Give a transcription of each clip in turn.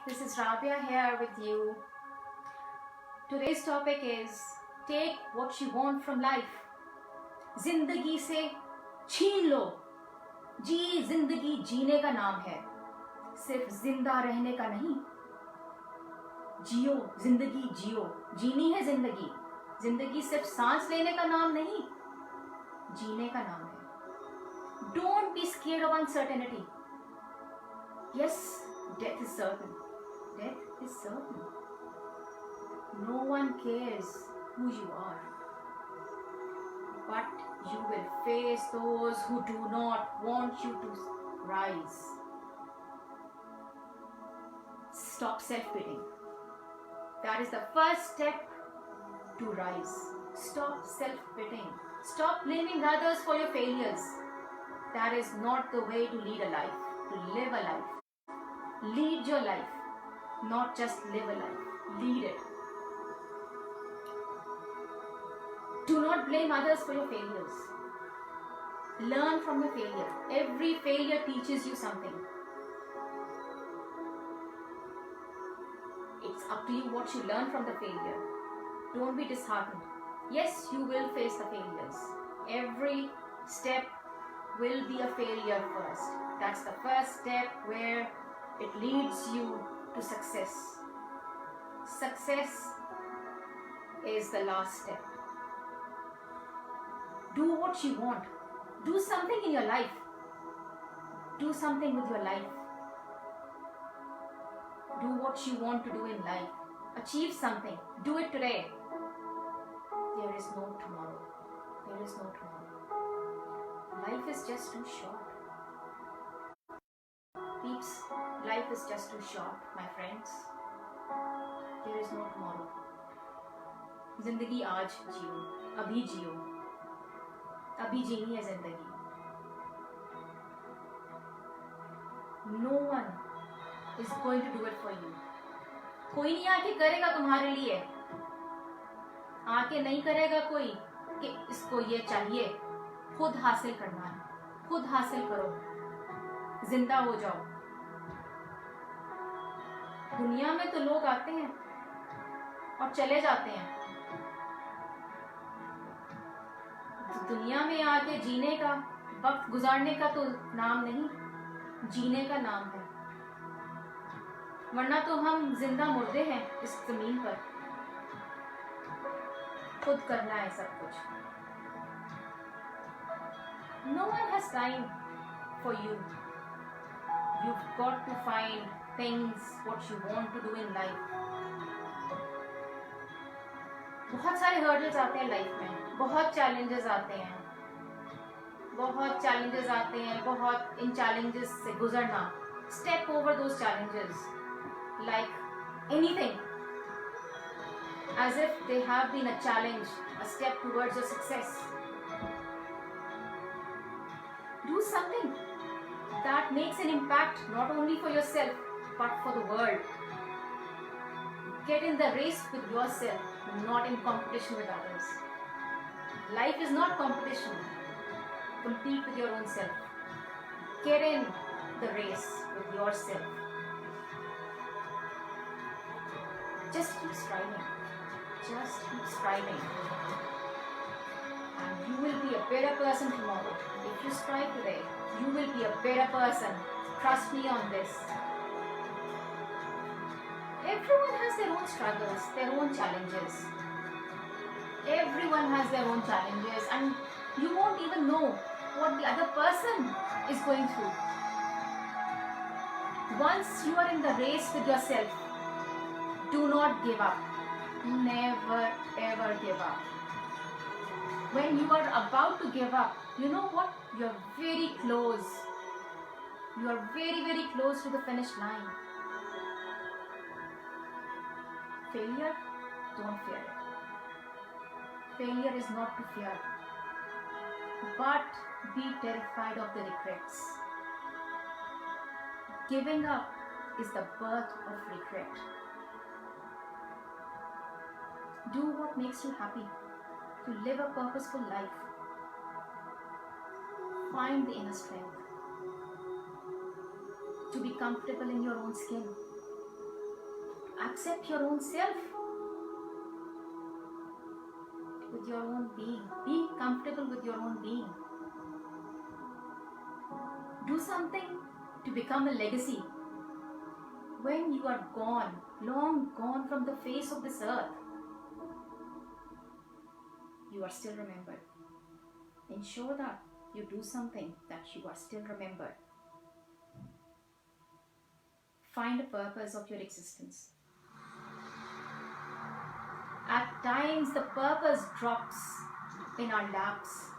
This is Rabia here with you. Today's topic is take what you want from life. जिंदगी से छीन लो. जी जिंदगी जीने का नाम है, सिर्फ जिंदा रहने का नहीं. जियो जिंदगी जियो. जीनी है जिंदगी. जिंदगी सिर्फ सांस लेने का नाम नहीं, जीने का नाम है. Don't be scared of uncertainty. Yes, death is certain. Death is certain. No one cares who you are, but you will face those who do not want you to rise. Stop self-pitying. That is the first step to rise. Stop self-pitying. Stop blaming others for your failures. That is not the way to lead a life, to live a life. Lead your life, not just live a life. Lead it. Do not blame others for your failures. Learn from your failure. Every failure teaches you something. It's up to you what you learn from the failure. Don't be disheartened. Yes, you will face the failures. Every step will be a failure first. That's the first step where it leads you to success. Success is the last step. Do what you want. Do something in your life. Do something with your life. Do what you want to do in life. Achieve something. Do it today. There is no tomorrow. There is no tomorrow. Life is just too short. Peeps, life is just too short, my friends. There is no tomorrow. जिंदगी आज जियो, अभी जियो. अभी जीनी है जिंदगी. No one is going to do it for you. कोई नहीं आके करेगा तुम्हारे लिए. आके नहीं करेगा कोई कि इसको ये चाहिए. खुद हासिल करना है. खुद हासिल करो. जिंदा हो जाओ. दुनिया में तो लोग आते हैं और चले जाते हैं. दुनिया में आके जीने का, वक्त गुजारने का तो नाम नहीं, जीने का नाम है. वरना तो हम जिंदा मुर्दे हैं इस जमीन पर. खुद करना है सब कुछ. No one has time for you. You've got to find things what you want to do in life. बहुत सारे hurdles आते हैं लाइफ में. बहुत challenges आते हैं. बहुत challenges आते हैं. बहुत इन challenges से गुजरना. Step over those challenges like anything, as if they have been a challenge, a step towards your success. Do something that makes an impact not only for yourself but for the world. Get in the race with yourself, not in competition with others. Life is not competition. Compete with your own self. Get in the race with yourself. Just keep striving. Just keep striving. And you will be a better person tomorrow. If you strive today, you will be a better person. Trust me on this. Everyone has their own struggles, their own challenges. Everyone has their own challenges, and you won't even know what the other person is going through. Once you are in the race with yourself, do not give up. Never ever give up. When you are about to give up, you know what? You are very close. You are very, very close to the finish line. Failure, don't fear it. Failure is not to fear, but be terrified of the regrets. Giving up is the birth of regret. Do what makes you happy, to live a purposeful life. Find the inner strength to be comfortable in your own skin. Accept your own self with your own being. Be comfortable with your own being. Do something to become a legacy. When you are gone, long gone from the face of this earth, you are still remembered. Ensure that you do something that you are still remembered. Find a purpose of your existence. At times, the purpose drops in our laps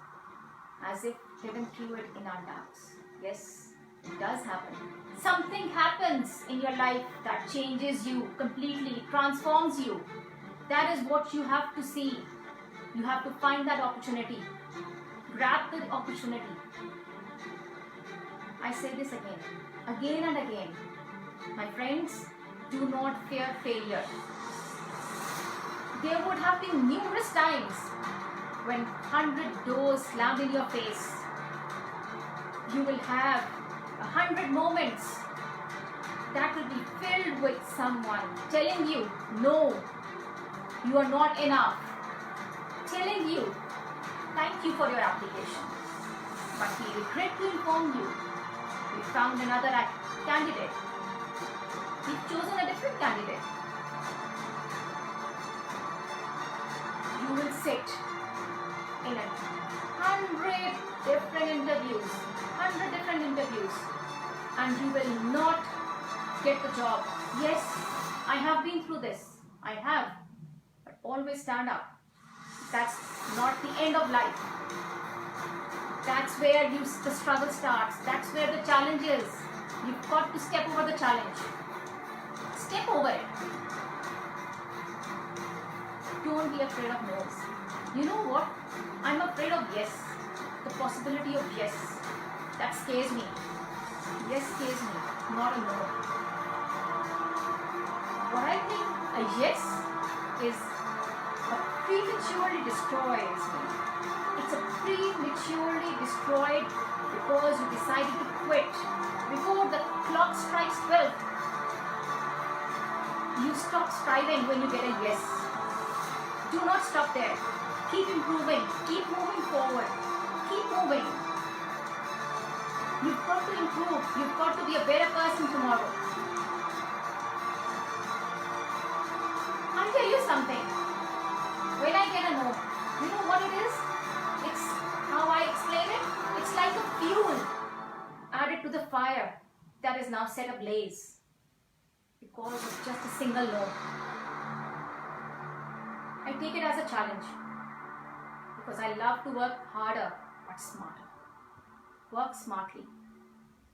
as if heaven threw it in our laps. Yes, it does happen. Something happens in your life that changes you completely, transforms you. That is what you have to see. You have to find that opportunity. Grab the opportunity. I say this again and again. My friends, do not fear failure. There would have been numerous times when 100 doors slammed in your face. You will have 100 moments that will be filled with someone telling you, no, you are not enough. Telling you, thank you for your application. But we regret to inform you, we found another candidate. We've chosen a different candidate. You will sit in 100 different interviews, and you will not get the job. Yes, I have been through this. I have. But always stand up. That's not the end of life. That's where the struggle starts. That's where the challenge is. You've got to step over the challenge. Step over it. Don't be afraid of no's. You know what? I'm afraid of yes. The possibility of yes. That scares me. Yes scares me, not a no. What I think a yes is prematurely destroys me. It's a prematurely destroyed because you decided to quit before the clock strikes 12. You stop striving when you get a yes. Do not stop there. Keep improving. Keep moving forward. Keep moving. You've got to improve. You've got to be a better person tomorrow. I'll tell you something. When I get a no, you know what it is? It's how I explain it. It's like a fuel added to the fire that is now set ablaze because of just a single no. I take it as a challenge because I love to work harder but smarter. Work smartly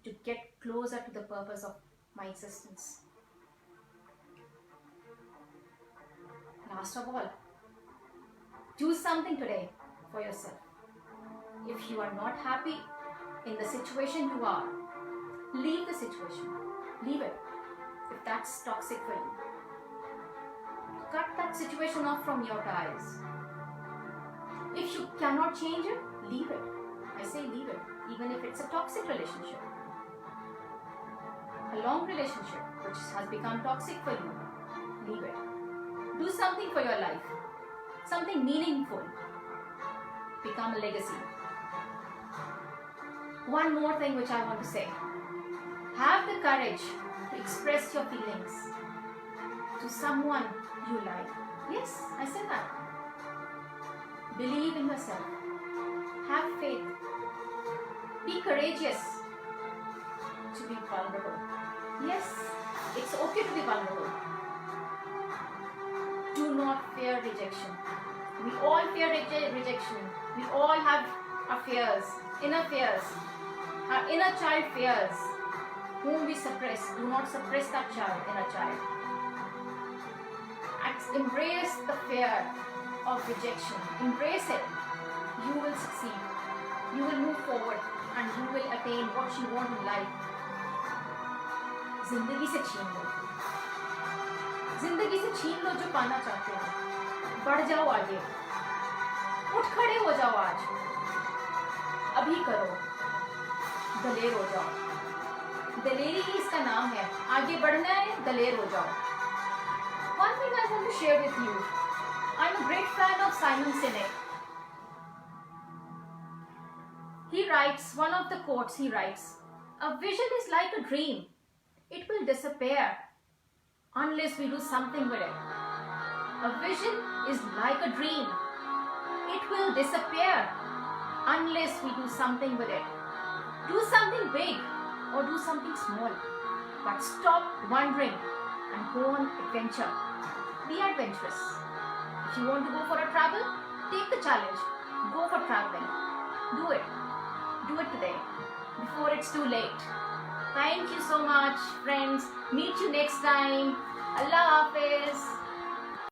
to get closer to the purpose of my existence. Last of all, do something today for yourself. If you are not happy in the situation you are, leave the situation. Leave it. If that's toxic for you, cut that situation off from your eyes. If you cannot change it, leave it. I say leave it, even if it's a toxic relationship. A long relationship which has become toxic for you, leave it. Do something for your life. Something meaningful. Become a legacy. One more thing which I want to say. Have the courage to express your feelings to someone you like. Yes, I said that. Believe in yourself. Have faith. Be courageous to be vulnerable. Yes, it's okay to be vulnerable. Do not fear rejection. We all fear rejection. We all have our fears, inner fears, our inner child fears, whom we suppress. Do not suppress that child, inner child. Embrace the fear of rejection. Embrace it. You will succeed. You will move forward and you will attain what you want in life. जिंदगी से छीन लो. जिंदगी से छीन लो जो पाना चाहते हो. बढ़ जाओ आगे. उठ खड़े हो जाओ आज. अभी करो. दलेर हो जाओ. दलेरी ही इसका नाम है. आगे बढ़ना है, दलेर हो जाओ. One thing I want to share with you. I'm a great fan of Simon Sinek. He writes, one of the quotes he writes, "A vision is like a dream. It will disappear unless we do something with it." A vision is like a dream. It will disappear unless we do something with it. Do something big or do something small. But stop wondering and go on adventure. Be adventurous. If you want to go for a travel, take the challenge. Go for traveling. Do it. Do it today before it's too late. Thank you so much, friends. Meet you next time. Allah Hafiz.